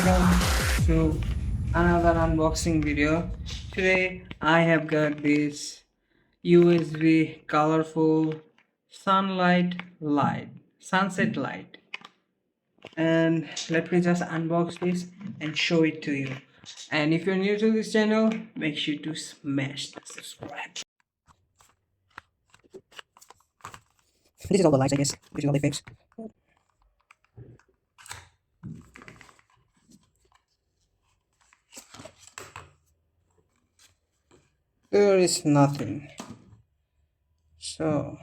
welcome to another unboxing video. Today I have got this USB colorful sunset light, and let me just unbox this and show it to you. And if you're new to this channel, make sure to smash the subscribe. This is all the lights, I guess. This is all the effects. There is nothing. So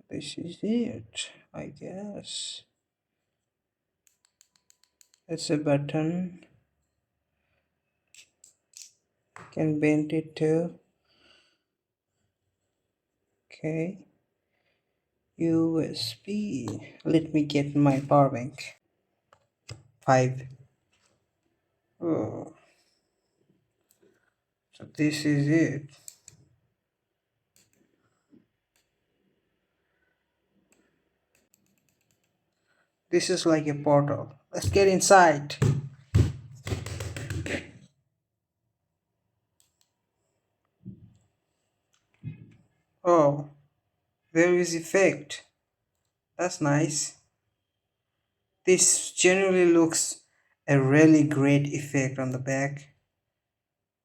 this is it, I guess. It's a button. Can bend it too. Okay. USB. Let me get my power bank. 5. Oh. So this is it. This is like a portal. Let's get inside. Oh, there is effect. That's nice. This generally looks a really great effect on the back.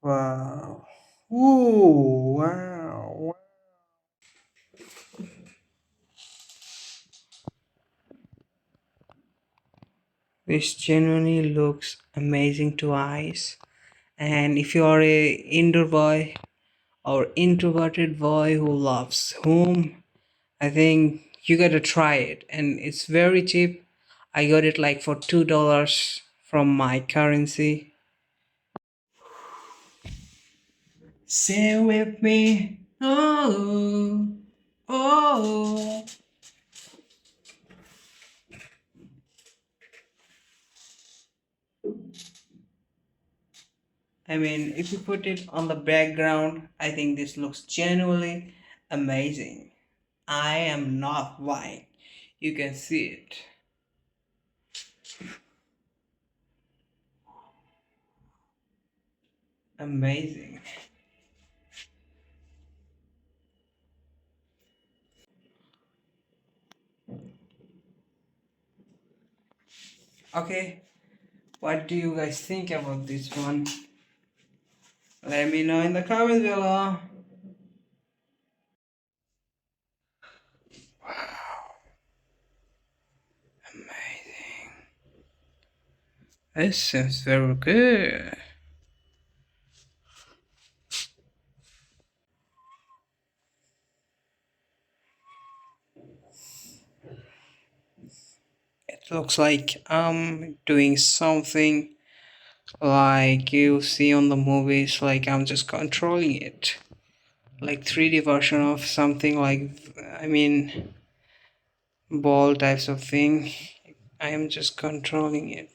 Wow. Ooh, wow. This genuinely looks amazing to eyes. And if you are a indoor boy or introverted boy who loves home, I think you gotta try it. And it's very cheap. I got it like for $2 from my currency. Say with me, oh, oh. I mean, if you put it on the background, I think this looks genuinely amazing. I am not lying. You can see it. Amazing. Okay, what do you guys think about this one? Let me know in the comments below. Amazing. This seems very good. It looks like I'm doing something like you see on the movies, like I'm just controlling it. Like 3D version of something like, I mean, ball types of thing. I am just controlling it.